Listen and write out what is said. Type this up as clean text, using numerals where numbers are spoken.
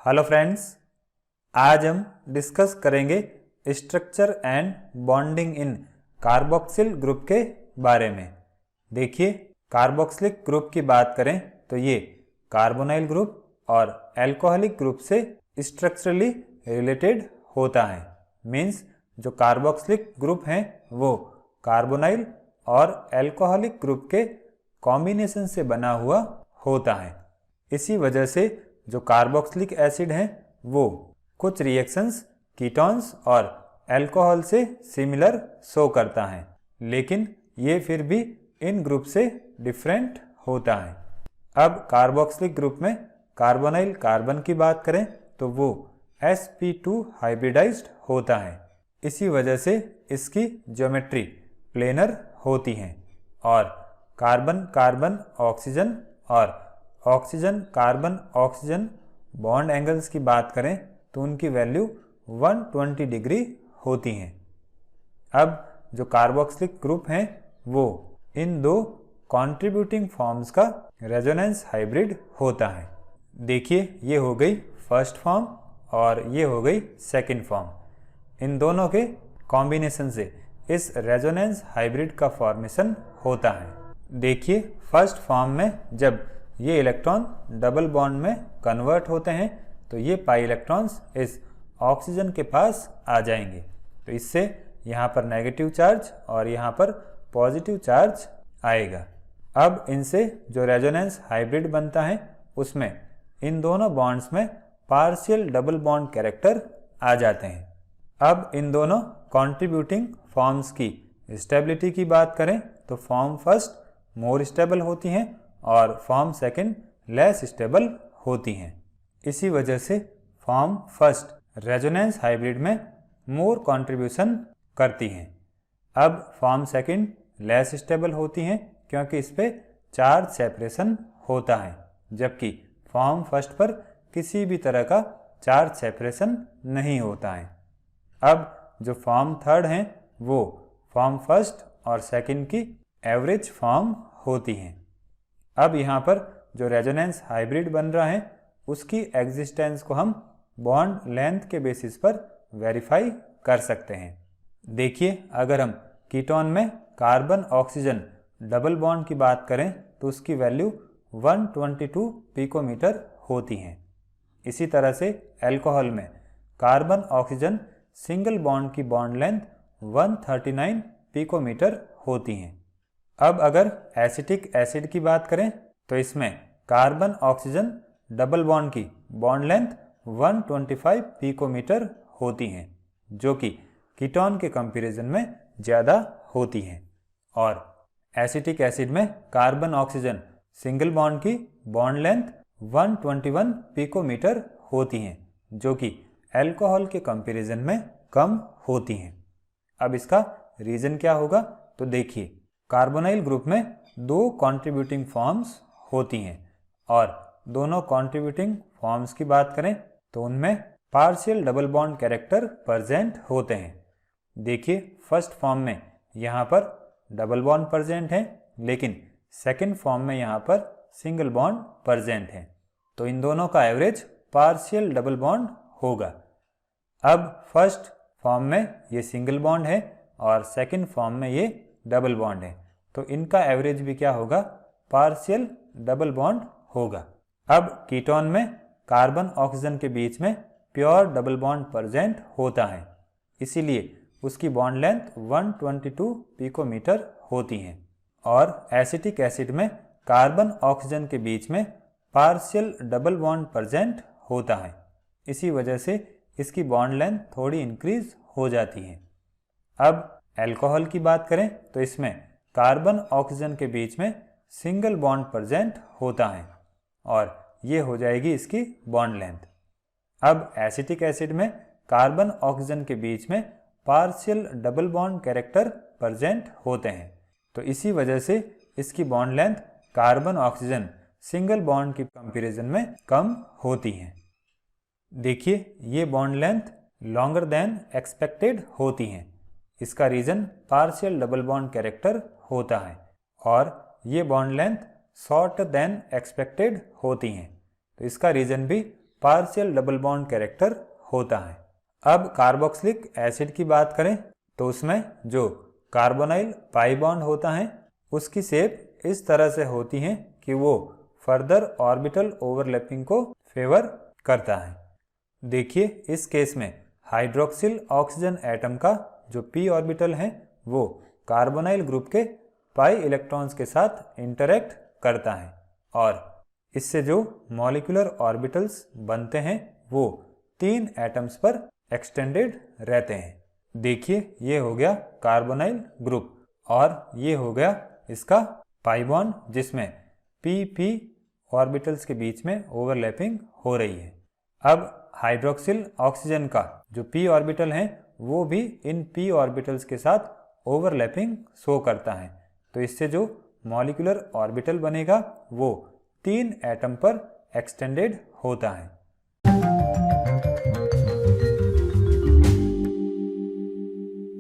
Hello friends, आज हम discuss करेंगे structure and bonding in carboxyl group के बारे में। देखिए, कार्बोक्सिलिक ग्रुप की बात करें तो ये कार्बोनाइल ग्रुप और अल्कोहलिक ग्रुप से स्ट्रक्चरली रिलेटेड होता है। मीन्स जो कार्बोक्सिलिक ग्रुप हैं वो कार्बोनाइल और अल्कोहलिक ग्रुप के कॉम्बिनेशन से बना हुआ होता है। इसी वजह से जो कार्बोक्सिलिक एसिड हैं वो कुछ रिएक्शंस कीटोन्स और अल्कोहल से सिमिलर शो करता है, लेकिन ये फिर भी इन ग्रुप से डिफरेंट होता है। अब कार्बोक्सिलिक ग्रुप में कार्बोनाइल कार्बन की बात करें तो वो sp2 हाइब्रिडाइज्ड होता है। इसी वजह से इसकी ज्योमेट्री प्लेनर होती है। और कार्बन कार्बन ऑक्सीजन और oxygen carbon oxygen bond angles की बात करें तो उनकी वैल्यू 120 डिग्री होती हैं। अब जो कार्बोक्सिलिक ग्रुप हैं वो इन दो कंट्रीब्यूटिंग फॉर्म्स का रेजोनेंस हाइब्रिड होता है। देखिए, ये हो गई फर्स्ट फॉर्म और ये हो गई सेकंड फॉर्म। इन दोनों के कॉम्बिनेशन से इस रेजोनेंस हाइब्रिड का फॉर्मेशन होता है। देखिए, फर्स्ट फॉर्म में जब ये इलेक्ट्रॉन डबल बॉन्ड में कन्वर्ट होते हैं तो ये पाई इलेक्ट्रॉन्स इस ऑक्सीजन के पास आ जाएंगे, तो इससे यहाँ पर नेगेटिव चार्ज और यहाँ पर पॉजिटिव चार्ज आएगा। अब इनसे जो रेजोनेंस हाइब्रिड बनता है उसमें इन दोनों बॉन्ड्स में पार्शियल डबल बॉन्ड कैरेक्टर आ जाते हैं। अब इन दोनों कॉन्ट्रीब्यूटिंग फॉर्म्स की स्टेबिलिटी की बात करें तो फॉर्म फर्स्ट मोर स्टेबल होती हैं और फॉर्म सेकंड लेस स्टेबल होती हैं। इसी वजह से फॉर्म फर्स्ट रेजोनेंस हाइब्रिड में मोर कंट्रीब्यूशन करती हैं। अब फॉर्म सेकंड लेस स्टेबल होती हैं क्योंकि इस पे चार्ज सेपरेशन होता है, जबकि फॉर्म फर्स्ट पर किसी भी तरह का चार्ज सेपरेशन नहीं होता है। अब जो फॉर्म थर्ड हैं वो फॉर्म फर्स्ट और सेकंड की एवरेज फॉर्म होती हैं। अब यहाँ पर जो रेजोनेंस हाइब्रिड बन रहा है उसकी एग्जिस्टेंस को हम बॉन्ड लेंथ के बेसिस पर वेरीफाई कर सकते हैं। देखिए, अगर हम कीटोन में कार्बन ऑक्सीजन डबल बॉन्ड की बात करें तो उसकी वैल्यू 122 पिकोमीटर होती है। इसी तरह से अल्कोहल में कार्बन ऑक्सीजन सिंगल बॉन्ड की बॉन्ड लेंथ 139 पिकोमीटर होती हैं। अब अगर एसिटिक एसिड की बात करें तो इसमें कार्बन ऑक्सीजन डबल बॉन्ड की बॉन्ड लेंथ 125 पिकोमीटर होती हैं, जो कि कीटोन के कंपैरिजन में ज़्यादा होती हैं। और एसिटिक एसिड में कार्बन ऑक्सीजन सिंगल बॉन्ड की बॉन्ड लेंथ 121 पिकोमीटर होती हैं, जो कि अल्कोहल के कंपैरिजन में कम होती हैं। अब इसका रीज़न क्या होगा तो देखिए, कार्बोनाइल ग्रुप में दो कंट्रीब्यूटिंग फॉर्म्स होती हैं और दोनों कंट्रीब्यूटिंग फॉर्म्स की बात करें तो उनमें partial double bond character present होते हैं। देखिए, फर्स्ट फॉर्म में यहाँ पर डबल बॉन्ड प्रेजेंट है, लेकिन सेकंड फॉर्म में यहाँ पर सिंगल बॉन्ड प्रेजेंट है, तो इन दोनों का एवरेज पार्शियल डबल बॉन्ड होगा। अब फर्स्ट फॉर्म में ये सिंगल बॉन्ड है और सेकंड फॉर्म में ये डबल बॉन्ड है, तो इनका एवरेज भी क्या होगा, पार्शियल डबल बॉन्ड होगा। अब कीटोन में कार्बन ऑक्सीजन के बीच में प्योर डबल बॉन्ड प्रेजेंट होता है, इसीलिए उसकी बॉन्ड लेंथ 122 पिकोमीटर होती है। और एसिटिक एसिड में कार्बन ऑक्सीजन के बीच में पार्शियल डबल बॉन्ड प्रेजेंट होता है, इसी वजह से इसकी बॉन्ड लेंथ थोड़ी इंक्रीज हो जाती है। अब अल्कोहल की बात करें तो इसमें कार्बन ऑक्सीजन के बीच में सिंगल बॉन्ड प्रेजेंट होता है और ये हो जाएगी इसकी बॉन्ड लेंथ। अब एसिटिक एसिड में कार्बन ऑक्सीजन के बीच में partial double bond character present होते हैं, तो इसी वजह से इसकी bond length carbon oxygen single bond की कंपैरिजन में कम होती है। देखिए, ये bond length longer than expected होती हैं। इसका reason partial double bond character होता है और ये bond length shorter than expected होती हैं, तो इसका रीज़न भी पार्शियल डबल बॉन्ड कैरेक्टर होता है। अब कार्बोक्सिलिक एसिड की बात करें तो उसमें जो कार्बोनाइल पाई बॉन्ड होता है उसकी शेप इस तरह से होती है कि वो फर्दर ऑर्बिटल ओवरलैपिंग को फेवर करता है। देखिए इस केस में हाइड्रोक्सिल ऑक्सीजन एटम का जो p ऑर्बिटल है वो कार्बोनाइल ग्रुप के पाई इलेक्ट्रॉन्स के साथ इंटरैक्ट करता है और इससे जो मॉलिक्यूलर ऑर्बिटल्स बनते हैं वो 3 एटम्स पर एक्सटेंडेड रहते हैं। देखिए ये हो गया कार्बोनाइल ग्रुप और ये हो गया इसका पाई बॉन्ड जिसमें p ऑर्बिटल्स के बीच में ओवरलैपिंग हो रही है। अब हाइड्रोक्सिल ऑक्सीजन का जो p ऑर्बिटल है वो भी इन p ऑर्बिटल्स के साथ ओवरलैपिंग शो करता है, तो इससे जो मॉलिक्यूलर ऑर्बिटल बनेगा वो 3 एटम पर एक्सटेंडेड होता है।